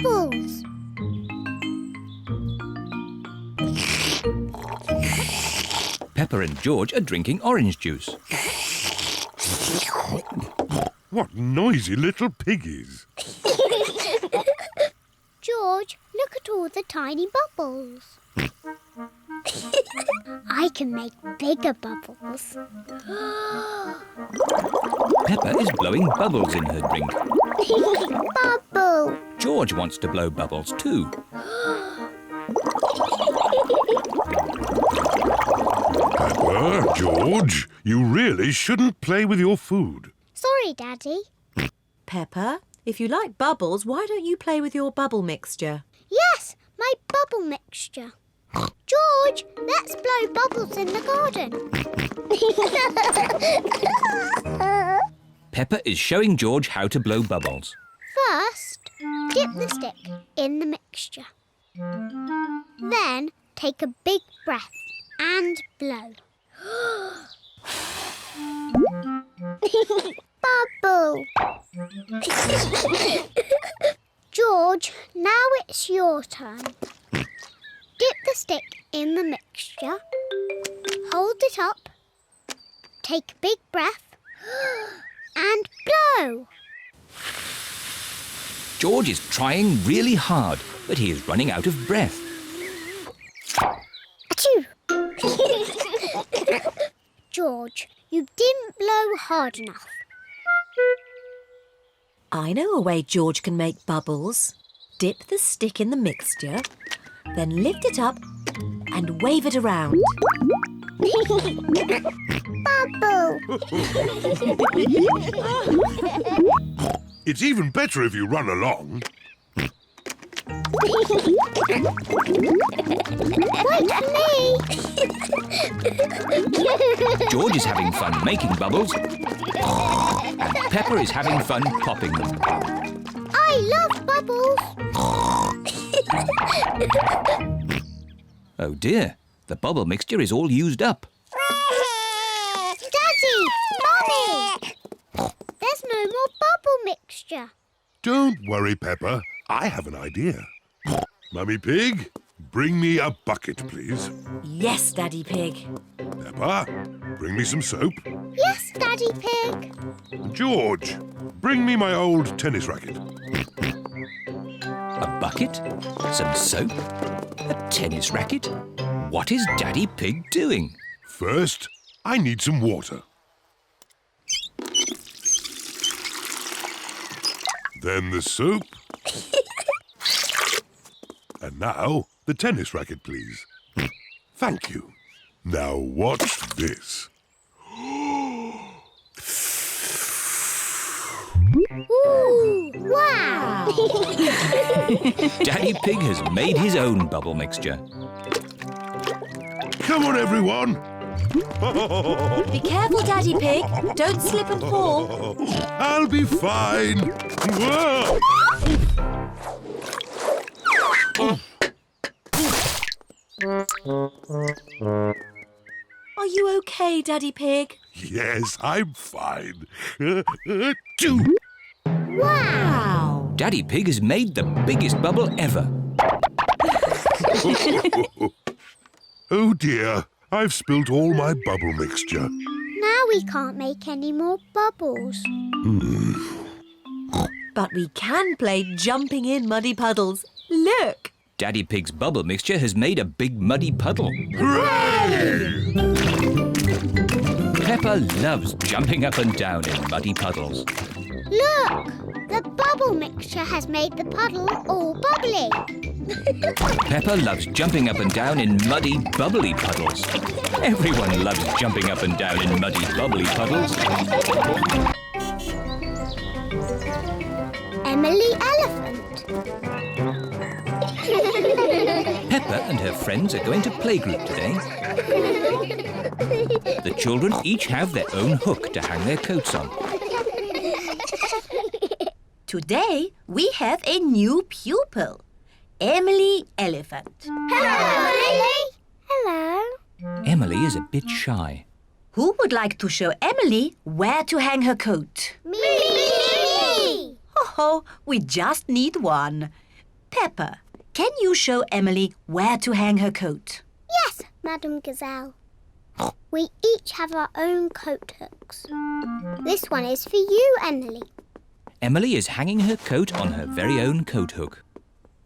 bubbles. Peppa and George are drinking orange juice. What noisy little piggies. George, look at all the tiny bubbles. I can make bigger bubbles. Peppa is blowing bubbles in her drink. Bubble. George wants to blow bubbles too. Peppa, George, you really shouldn't play with your food. Sorry, Daddy. Peppa, if you like bubbles, why don't you play with your bubble mixture? Yes, my bubble mixture. George, let's blow bubbles in the garden. Peppa is showing George how to blow bubbles. First, dip the stick in the mixture. Then take a big breath and blow. Bubble. George, now it's your turn. Dip the stick in the mixture. Hold it up. Take a big breath and blow. George is trying really hard, but he is running out of breath. Achoo! George, you didn't blow hard enough. I know a way George can make bubbles. Dip the stick in the mixture, then lift it up and wave it around. Bubble! It's even better if you run along. Wait for me! George is having fun making bubbles, and Peppa is having fun popping them. I love bubbles! Oh dear, the bubble mixture is all used up. Daddy! Mummy! There's no more bubble mixture. Don't worry, Peppa. I have an idea. Mummy Pig, bring me a bucket, please. Yes, Daddy Pig. Peppa, bring me some soap. Yes, Daddy Pig. George, bring me my old tennis racket. A bucket, some soap, a tennis racket. What is Daddy Pig doing? First, I need some water. Then the soap. And now, the tennis racket, please. Thank you. Now watch this. Ooh! Wow! Daddy Pig has made his own bubble mixture. Come on, everyone. Be careful, Daddy Pig. Don't slip and fall. I'll be fine. Whoa! Are you okay, Daddy Pig? Yes, I'm fine. Wow! Daddy Pig has made the biggest bubble ever. Oh dear, I've spilt all my bubble mixture. Now we can't make any more bubbles. But we can play jumping in muddy puddles. Look! Daddy Pig's bubble mixture has made a big muddy puddle. Hooray! Peppa loves jumping up and down in muddy puddles. Look! The bubble mixture has made the puddle all bubbly. Peppa loves jumping up and down in muddy, bubbly puddles. Everyone loves jumping up and down in muddy, bubbly puddles. Emily Elephant. Peppa and her friends are going to playgroup today. The children each have their own hook to hang their coats on. Today, we have a new pupil, Emily Elephant. Hello, Emily. Hello. Emily is a bit shy. Who would like to show Emily where to hang her coat? Me. Oh, we just need one. Peppa, can you show Emily where to hang her coat? Yes, Madam Gazelle. We each have our own coat hooks. This one is for you, Emily. Emily is hanging her coat on her very own coat hook.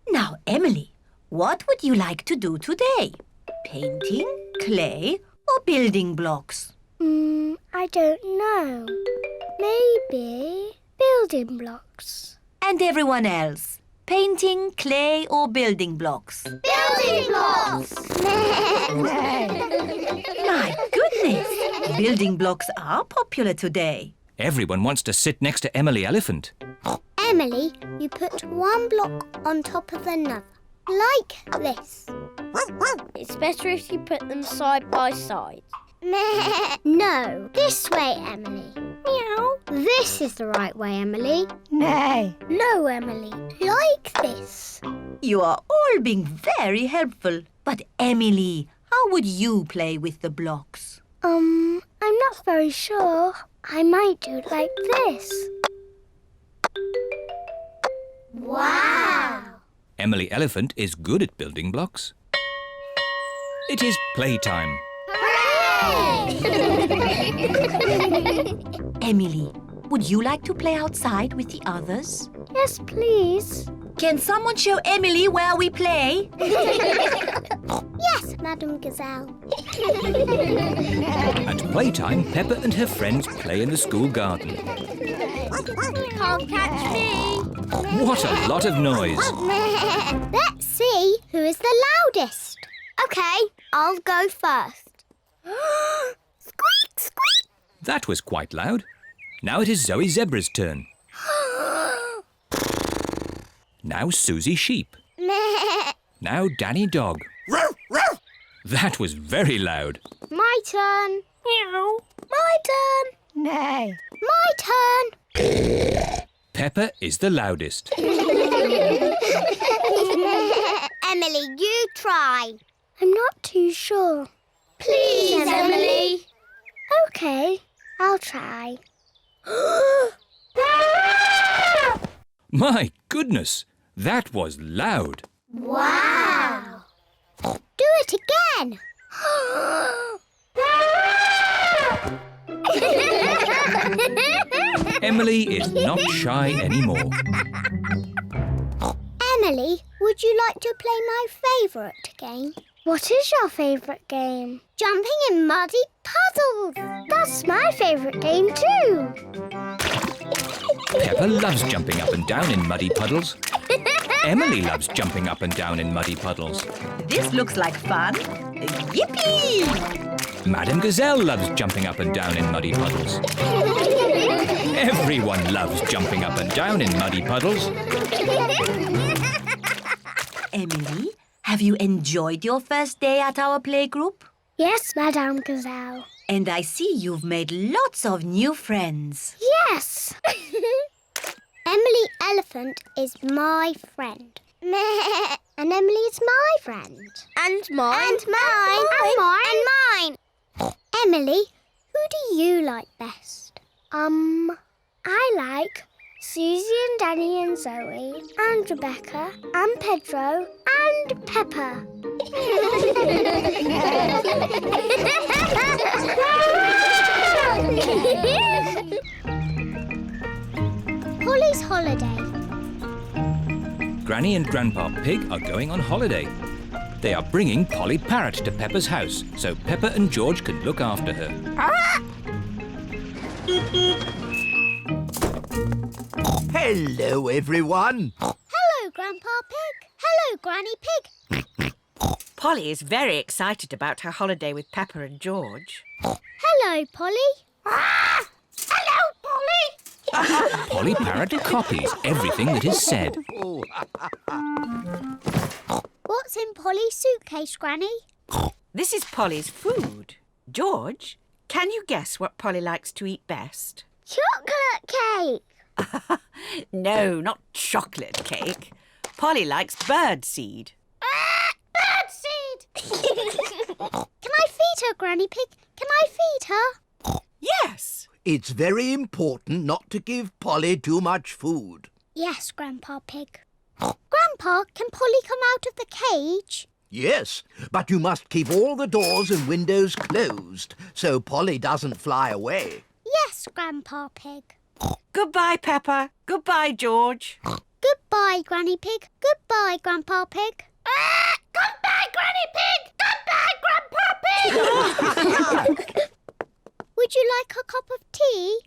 Now, Emily, what would you like to do today? Painting, clay, or building blocks? I don't know. Maybe building blocks. And everyone else? Painting, clay, or building blocks? Building blocks! My goodness! Building blocks are popular today. Everyone wants to sit next to Emily Elephant. Emily, you put one block on top of another, like this. It's better if you put them side by side. No, this way, Emily. Meow. This is the right way, Emily. Nay. No, Emily, like this. You are all being very helpful. But Emily, how would you play with the blocks? I'm not very sure. I might do it like this. Wow! Emily Elephant is good at building blocks. It is playtime. Emily, would you like to play outside with the others? Yes, please. Can someone show Emily where we play? Yes, Madam Gazelle. At playtime, Peppa and her friends play in the school garden. Can't catch me. What a lot of noise! Let's see who is the loudest. OK, I'll go first. Squeak, squeak. That was quite loud. Now it is Zoe Zebra's turn. Now Susie Sheep. Now Danny Dog. That was very loud. My turn. Meow. My turn. Nay. My turn. Peppa is the loudest. Emily, you try. I'm not too sure. Please, Emily. OK, I'll try. My goodness, that was loud. Wow! Do it again. Emily is not shy anymore. Emily, would you like to play my favourite game? What is your favourite game? Jumping in muddy puddles. That's my favourite game too. Peppa loves jumping up and down in muddy puddles. Emily loves jumping up and down in muddy puddles. This looks like fun. Yippee! Madam Gazelle loves jumping up and down in muddy puddles. Everyone loves jumping up and down in muddy puddles. Emily, have you enjoyed your first day at our playgroup? Yes, Madame Gazelle. And I see you've made lots of new friends. Yes. Emily Elephant is my friend. And Emily is my friend. And mine. And mine. And mine. And mine. Emily, who do you like best? I like Susie and Danny and Zoe and Rebecca and Pedro and Peppa. Polly's holiday. Granny and Grandpa Pig are going on holiday. They are bringing Polly Parrot to Peppa's house so Peppa and George can look after her. Hello, everyone. Hello, Grandpa Pig. Hello, Granny Pig. Polly is very excited about her holiday with Peppa and George. Hello, Polly. Hello, Polly. Polly Parrot copies everything that is said. What's in Polly's suitcase, Granny? This is Polly's food. George, can you guess what Polly likes to eat best? Chocolate cake. No, not chocolate cake. Polly likes birdseed. Birdseed. Can I feed her, Granny Pig? Can I feed her? Yes. It's very important not to give Polly too much food. Yes, Grandpa Pig. Grandpa, can Polly come out of the cage? Yes, but you must keep all the doors and windows closed so Polly doesn't fly away. Yes, Grandpa Pig. Goodbye, Peppa. Goodbye, George. Goodbye, Granny Pig. Goodbye, Grandpa Pig. Goodbye, Granny Pig! Goodbye, Grandpa Pig! Would you like a cup of tea?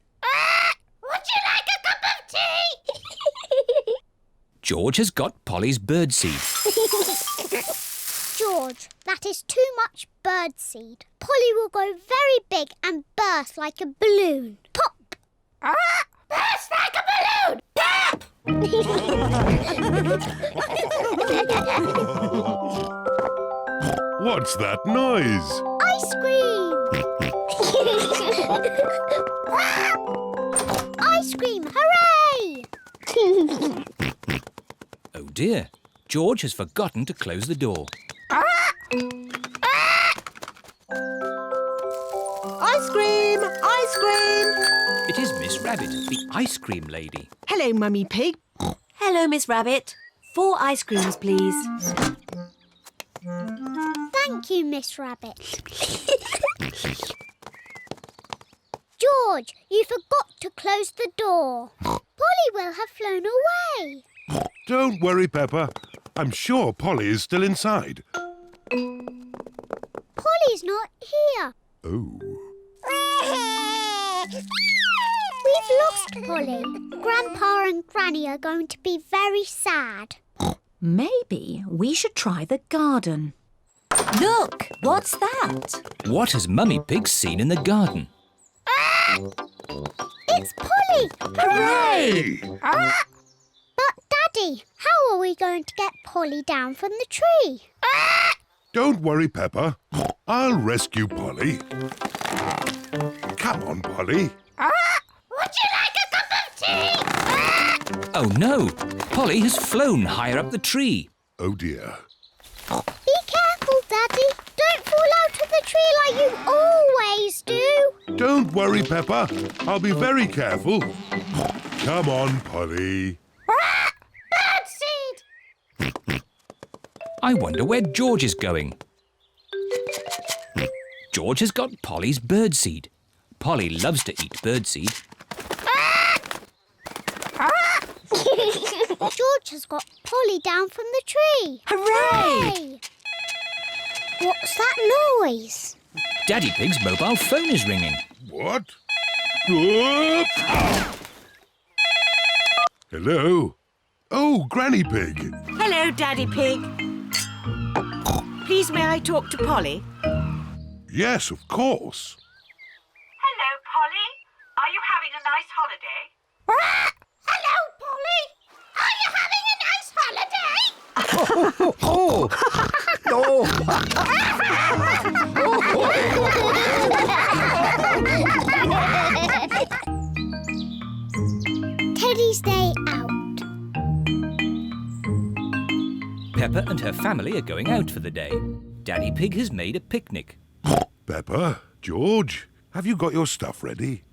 Would you like a cup of tea? George has got Polly's birdseed. George, that is too much birdseed. Polly will grow very big and burst like a balloon. Pop! Burst like a balloon! Pop! What's that noise? Ice cream! Ice cream, hooray! Oh dear, George has forgotten to close the door. Ice cream! Ice cream! It is Miss Rabbit, the ice cream lady. Hello, Mummy Pig. Hello, Miss Rabbit. 4 ice creams, please. Thank you, Miss Rabbit. George, you forgot to close the door. Polly will have flown away. Don't worry, Peppa. I'm sure Polly is still inside. Polly's not here. Oh. We've lost Polly. Grandpa and Granny are going to be very sad. Maybe we should try the garden. Look, what's that? What has Mummy Pig seen in the garden? It's Polly! Hooray! But, Daddy, how are we going to get Polly down from the tree? Don't worry, Peppa. I'll rescue Polly. Come on, Polly. Would you like a cup of tea? Oh no, Polly has flown higher up the tree. Oh, dear. Be careful, Daddy. Don't fall out of the tree like you always do. Don't worry, Peppa. I'll be very careful. Come on, Polly. Birdseed! I wonder where George is going. George has got Polly's birdseed. Polly loves to eat birdseed. George has got Polly down from the tree. Hooray! What's that noise? Daddy Pig's mobile phone is ringing. What? Whoop! Hello? Oh, Granny Pig. Hello, Daddy Pig. Please, may I talk to Polly? Yes, of course. Hello, Polly. Are you having a nice holiday? Hello, Polly. Are you having a nice holiday? Oh! Teddy's day out. Peppa and her family are going out for the day. Daddy Pig has made a picnic. Peppa, George, have you got your stuff ready?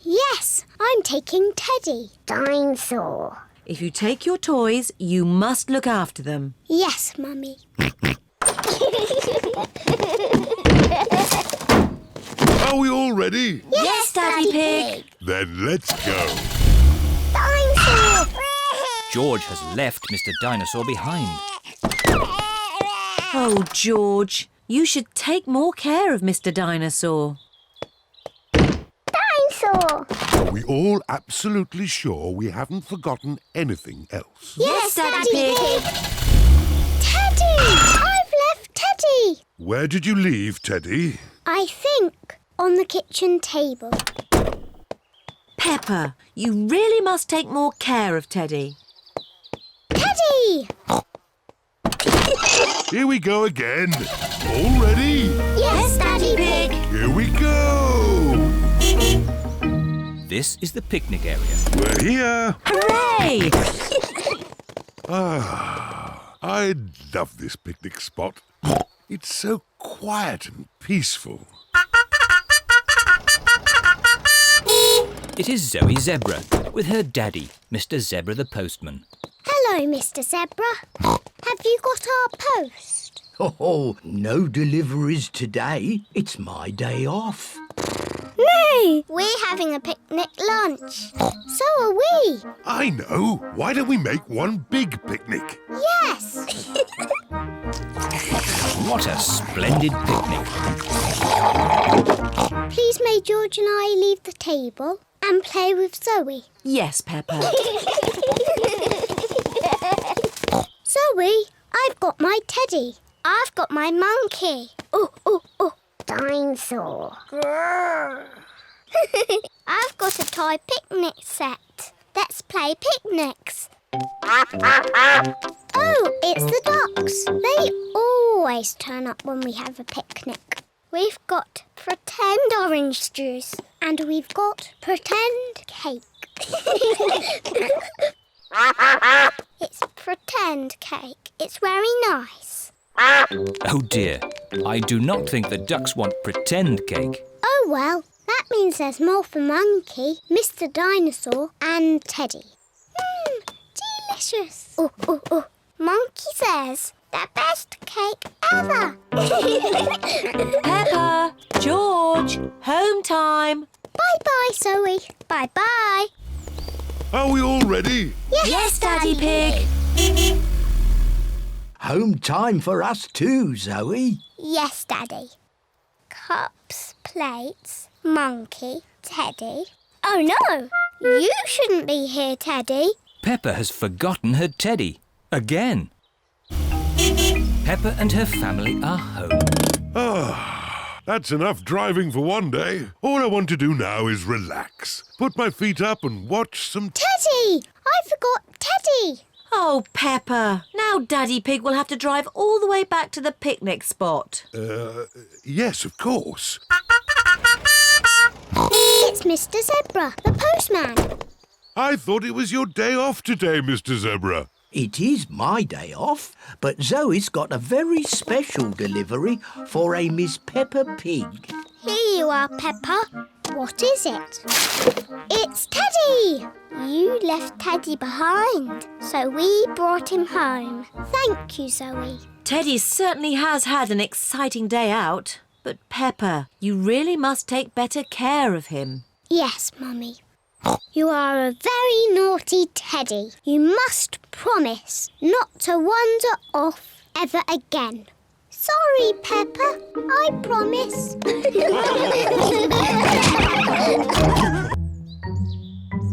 Yes, I'm taking Teddy. Dinosaur. If you take your toys, you must look after them. Yes, Mummy. Are we all ready? Yes, Daddy Pig. Then let's go. Dinosaur! George has left Mr. Dinosaur behind. Oh, George, you should take more care of Mr. Dinosaur. Dinosaur! Are we all absolutely sure we haven't forgotten anything else? Yes, Daddy Pig. Teddy! I've left Teddy. Where did you leave Teddy? I think on the kitchen table. Peppa, you really must take more care of Teddy. Teddy! Here we go again. All ready? Yes, Daddy Pig. Here we go. This is the picnic area. We're here. Hooray! I love this picnic spot. It's so quiet and peaceful. It is Zoe Zebra. with her daddy, Mr. Zebra the postman. Hello, Mr. Zebra. Have you got our post? Oh, no deliveries today. It's my day off. No! We're having a picnic lunch. So are we. I know. Why don't we make one big picnic? Yes. What a splendid picnic. Please may George and I leave the table and play with Zoe. Yes, Peppa. Zoe, I've got my teddy. I've got my monkey. Oh, oh, oh. Dinosaur. I've got a toy picnic set. Let's play picnics. Oh, it's the ducks. They always turn up when we have a picnic. We've got pretend orange juice and we've got pretend cake. It's pretend cake. It's very nice. Oh dear, I do not think the ducks want pretend cake. Oh well, that means there's more for Monkey, Mr. Dinosaur and Teddy. Delicious. Oh, oh, oh. Monkey says, the best cake ever. Peppa, George, home time. Bye-bye, Zoe. Bye-bye. Are we all ready? Yes, Daddy Pig. Home time for us too, Zoe. Yes, Daddy. Cups, plates, Monkey, Teddy. Oh, no. You shouldn't be here, Teddy. Peppa has forgotten her teddy. Again. Peppa and her family are home. That's enough driving for one day. All I want to do now is relax. Put my feet up and watch some... Teddy! I forgot Teddy. Oh, Peppa. Now Daddy Pig will have to drive all the way back to the picnic spot. Yes, of course. It's Mr. Zebra, the postman. I thought it was your day off today, Mr. Zebra. It is my day off, but Zoe's got a very special delivery for a Miss Peppa Pig. Here you are, Peppa. What is it? It's Teddy! You left Teddy behind, so we brought him home. Thank you, Zoe. Teddy certainly has had an exciting day out. But Peppa, you really must take better care of him. Yes, Mummy. You are a very naughty Teddy. You must promise not to wander off ever again. Sorry, Peppa. I promise.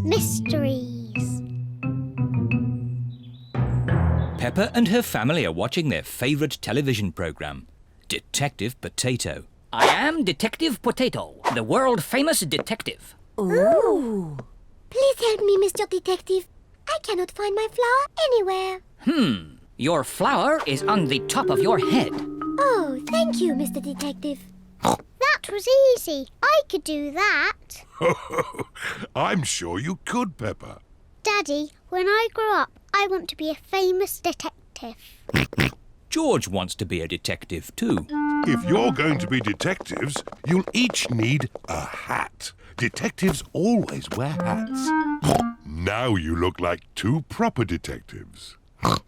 Mysteries. Peppa and her family are watching their favourite television programme, Detective Potato. I am Detective Potato, the world-famous detective. Ooh. Please help me, Mr. Detective. I cannot find my flower anywhere. Your flower is on the top of your head. Oh, thank you, Mr. Detective. That was easy. I could do that. I'm sure you could, Peppa. Daddy, when I grow up, I want to be a famous detective. George wants to be a detective too. If you're going to be detectives, you'll each need a hat. Detectives always wear hats. Now you look like two proper detectives.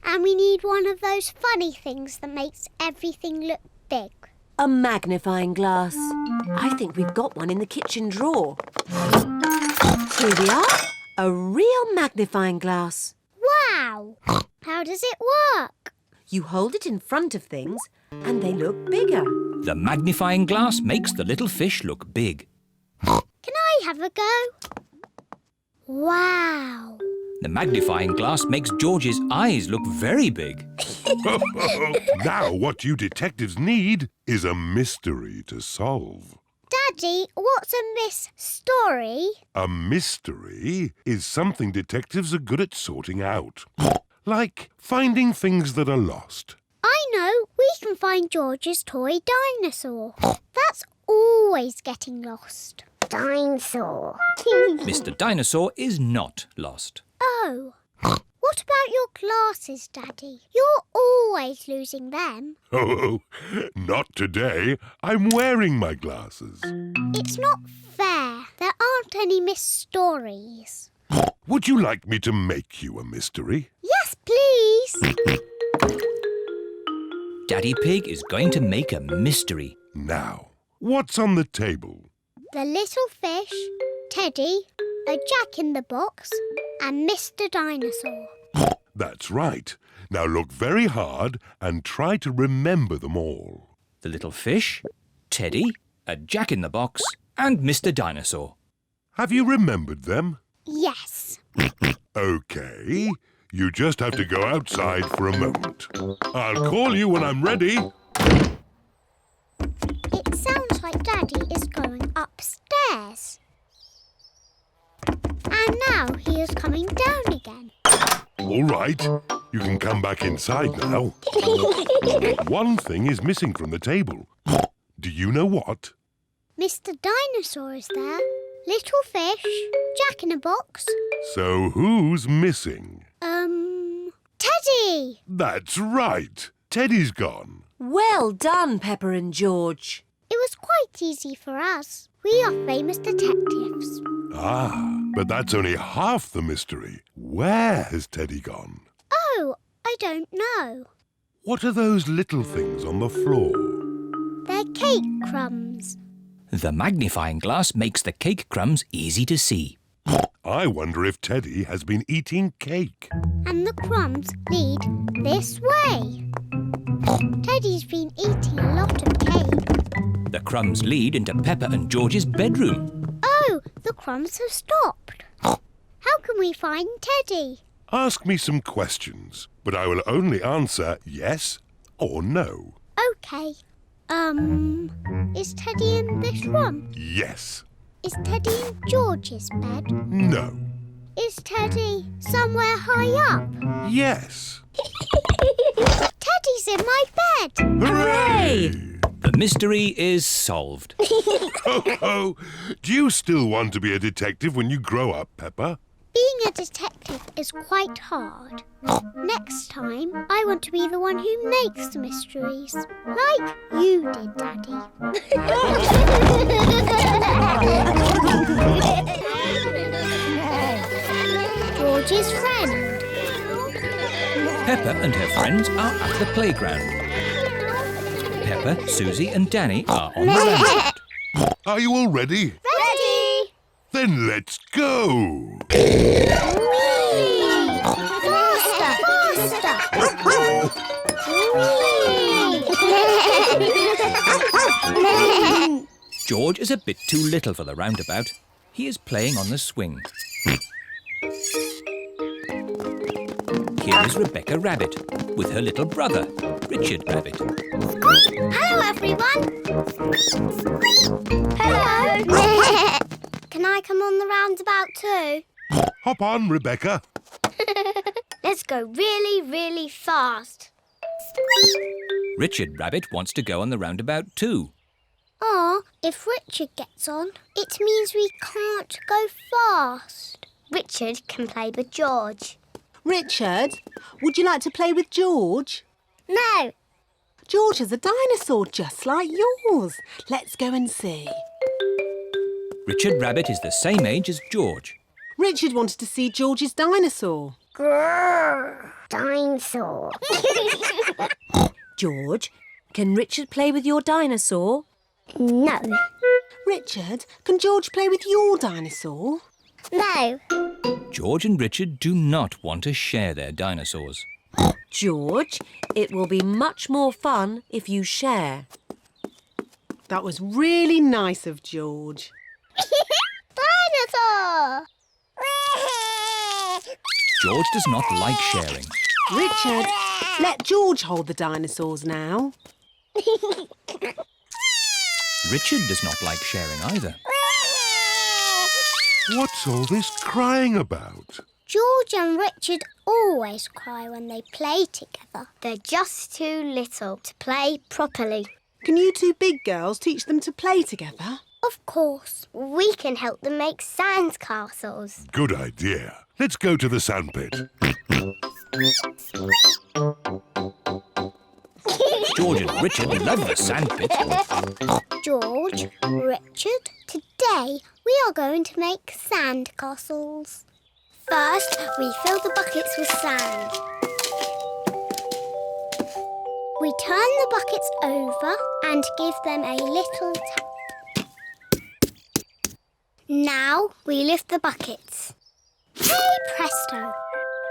And we need one of those funny things that makes everything look big. A magnifying glass. I think we've got one in the kitchen drawer. Here we are. A real magnifying glass. Wow! How does it work? You hold it in front of things and they look bigger. The magnifying glass makes the little fish look big. Can I have a go? Wow! The magnifying glass makes George's eyes look very big. Now what you detectives need is a mystery to solve. Daddy, what's a story? A mystery is something detectives are good at sorting out. Like finding things that are lost. I know. We can find George's toy dinosaur. That's always getting lost. Dinosaur. Mr. Dinosaur is not lost. Oh. What about your glasses, Daddy? You're always losing them. Oh, not today. I'm wearing my glasses. It's not fair. There aren't any stories. Would you like me to make you a mystery? Yes, please. Daddy Pig is going to make a mystery. Now, what's on the table? The little fish, Teddy, a jack-in-the-box, and Mr. Dinosaur. That's right. Now look very hard and try to remember them all. The little fish, Teddy, a jack-in-the-box, and Mr. Dinosaur. Have you remembered them? Yes. OK. You just have to go outside for a moment. I'll call you when I'm ready. It sounds like Daddy is going upstairs. And now he is coming down again. All right. You can come back inside now. One thing is missing from the table. Do you know what? Mr. Dinosaur is there. Little fish, jack-in-a-box. So who's missing? Teddy! That's right. Teddy's gone. Well done, Peppa and George. It was quite easy for us. We are famous detectives. Ah, but that's only half the mystery. Where has Teddy gone? Oh, I don't know. What are those little things on the floor? They're cake crumbs. The magnifying glass makes the cake crumbs easy to see. I wonder if Teddy has been eating cake. And the crumbs lead this way. Teddy's been eating a lot of cake. The crumbs lead into Peppa and George's bedroom. Oh, the crumbs have stopped. How can we find Teddy? Ask me some questions, but I will only answer yes or no. OK. Is Teddy in this room? Yes. Is Teddy in George's bed? No. Is Teddy somewhere high up? Yes. Teddy's in my bed! Hooray! The mystery is solved. Oh, do you still want to be a detective when you grow up, Peppa? Being a detective is quite hard. Next time, I want to be the one who makes the mysteries. Like you did, Daddy. George's friend. Peppa and her friends are at the playground. Peppa, Susie and Danny are on the rampart. Are you all ready? Ready! Then let's go! Faster! George is a bit too little for the roundabout. He is playing on the swing. Here is Rebecca Rabbit with her little brother, Richard Rabbit. Hello, everyone. Hello. Can I come on the roundabout too? Hop on, Rebecca. Let's go really, really fast. Richard Rabbit wants to go on the roundabout too. If Richard gets on, it means we can't go fast. Richard can play with George. Richard, would you like to play with George? No. George is a dinosaur just like yours. Let's go and see. Richard Rabbit is the same age as George. Richard wanted to see George's dinosaur. Grrr, dinosaur. George, can Richard play with your dinosaur? No. Richard, can George play with your dinosaur? No. George and Richard do not want to share their dinosaurs. George, it will be much more fun if you share. That was really nice of George. Dinosaur! George does not like sharing. Richard, let George hold the dinosaurs now. Richard does not like sharing either. What's all this crying about? George and Richard always cry when they play together. They're just too little to play properly. Can you two big girls teach them to play together? Of course. We can help them make sand castles. Good idea. Let's go to the sandpit. George and Richard love the sandpit. George, Richard, today we are going to make sand castles. First, we fill the buckets with sand. We turn the buckets over and give them a little tap. Now we lift the buckets. Hey presto!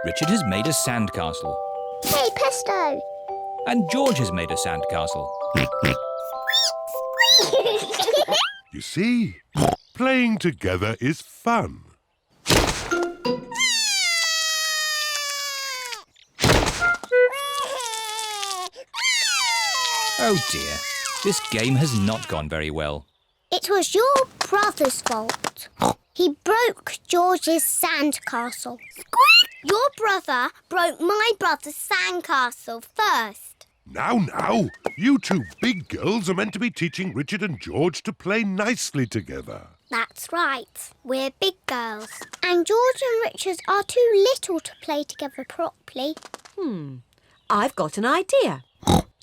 Richard has made a sandcastle. Hey presto! And George has made a sandcastle. You see, playing together is fun. Oh dear, this game has not gone very well. It was your brother's fault. He broke George's sandcastle. Squeak! Your brother broke my brother's sandcastle first. Now, you two big girls are meant to be teaching Richard and George to play nicely together. That's right. We're big girls. And George and Richard are too little to play together properly. I've got an idea.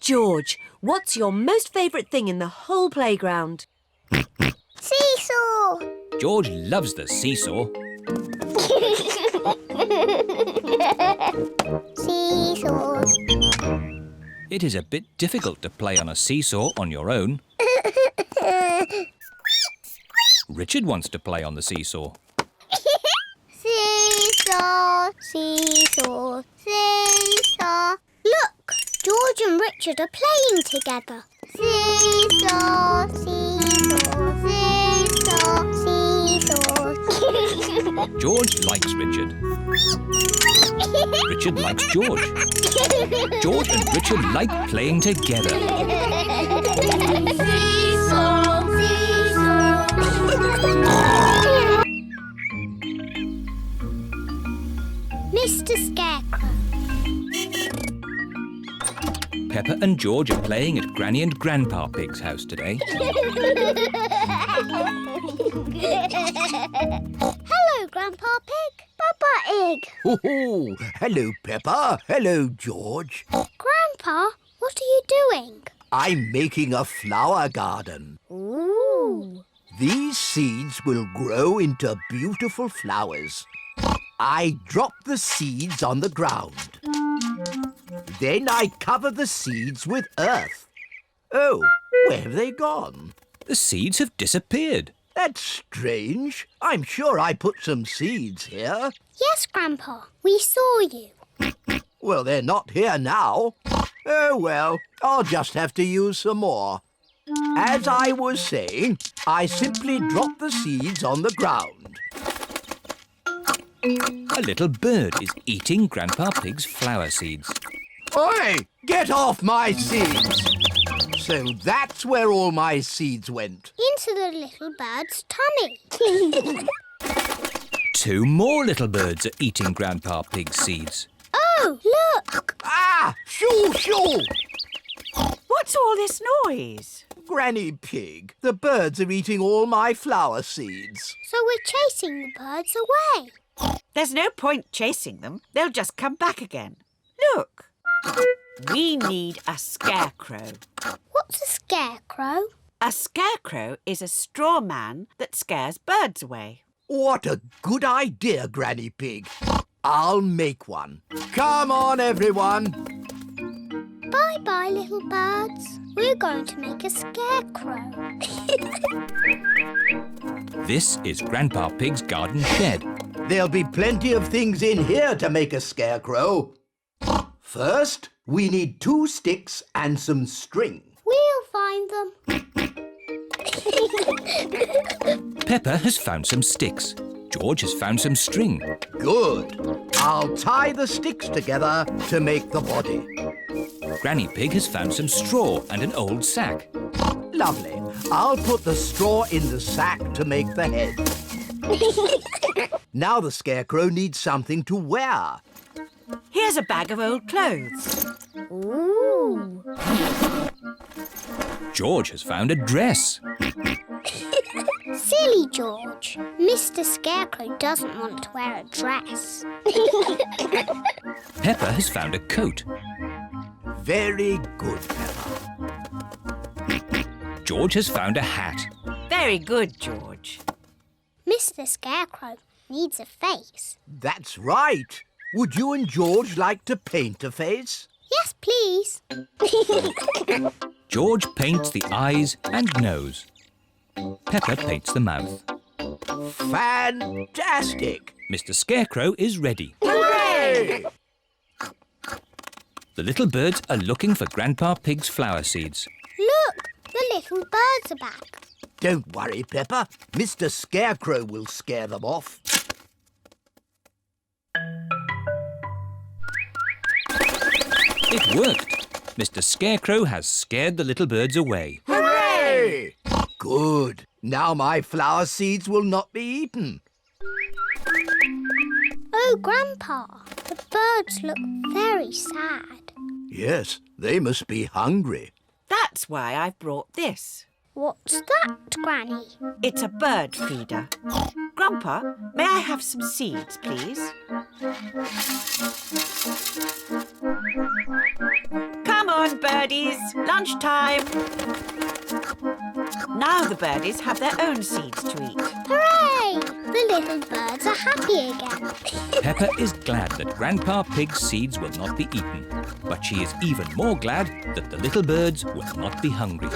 George, what's your most favourite thing in the whole playground? Seesaw! George loves the seesaw. Seesaws. It is a bit difficult to play on a seesaw on your own. Richard wants to play on the seesaw. Seesaw, seesaw, seesaw. Look, George and Richard are playing together. Seesaw, seesaw, seesaw, seesaw. George likes Richard. Richard likes George. George and Richard like playing together. Seesaw, seesaw. Mr. Scarecrow. Peppa and George are playing at Granny and Grandpa Pig's house today. Hello, Grandpa Pig. Peppa Egg. Oh, hello, Peppa. Hello, George. Grandpa, what are you doing? I'm making a flower garden. Ooh. These seeds will grow into beautiful flowers. I drop the seeds on the ground. Then I cover the seeds with earth. Oh, where have they gone? The seeds have disappeared. That's strange. I'm sure I put some seeds here. Yes, Grandpa, we saw you. Well, they're not here now. Oh, well, I'll just have to use some more. As I was saying, I simply drop the seeds on the ground. A little bird is eating Grandpa Pig's flower seeds. Oi! Get off my seeds! So that's where all my seeds went. Into the little bird's tummy. 2 more little birds are eating Grandpa Pig's seeds. Oh, look! Ah! Shoo, shoo! What's all this noise? Granny Pig, the birds are eating all my flower seeds. So we're chasing the birds away. There's no point chasing them. They'll just come back again. Look. We need a scarecrow. What's a scarecrow? A scarecrow is a straw man that scares birds away. What a good idea, Granny Pig. I'll make one. Come on, everyone. Bye-bye, little birds. We're going to make a scarecrow. This is Grandpa Pig's garden shed. There'll be plenty of things in here to make a scarecrow. First, we need 2 sticks and some string. We'll find them. Peppa has found some sticks. George has found some string. Good. I'll tie the sticks together to make the body. Granny Pig has found some straw and an old sack. Lovely. I'll put the straw in the sack to make the head. Now the scarecrow needs something to wear. Here's a bag of old clothes. Ooh. George has found a dress. Silly George. Mr. Scarecrow doesn't want to wear a dress. Peppa has found a coat. Very good, Peppa. George has found a hat. Very good, George. Mr. Scarecrow, needs a face. That's right. Would you and George like to paint a face? Yes, please. George paints the eyes and nose. Peppa paints the mouth. Fantastic! Mr. Scarecrow is ready. Hooray! The little birds are looking for Grandpa Pig's flower seeds. Look, the little birds are back. Don't worry, Peppa. Mr. Scarecrow will scare them off. It worked. Mr. Scarecrow has scared the little birds away. Hooray! Good. Now my flower seeds will not be eaten. Oh, Grandpa, the birds look very sad. Yes, they must be hungry. That's why I've brought this. What's that, Granny? It's a bird feeder. Grandpa, may I have some seeds, please? Come on, birdies. Lunchtime. Now the birdies have their own seeds to eat. Hooray! The little birds are happy again. Peppa is glad that Grandpa Pig's seeds will not be eaten, but she is even more glad that the little birds will not be hungry.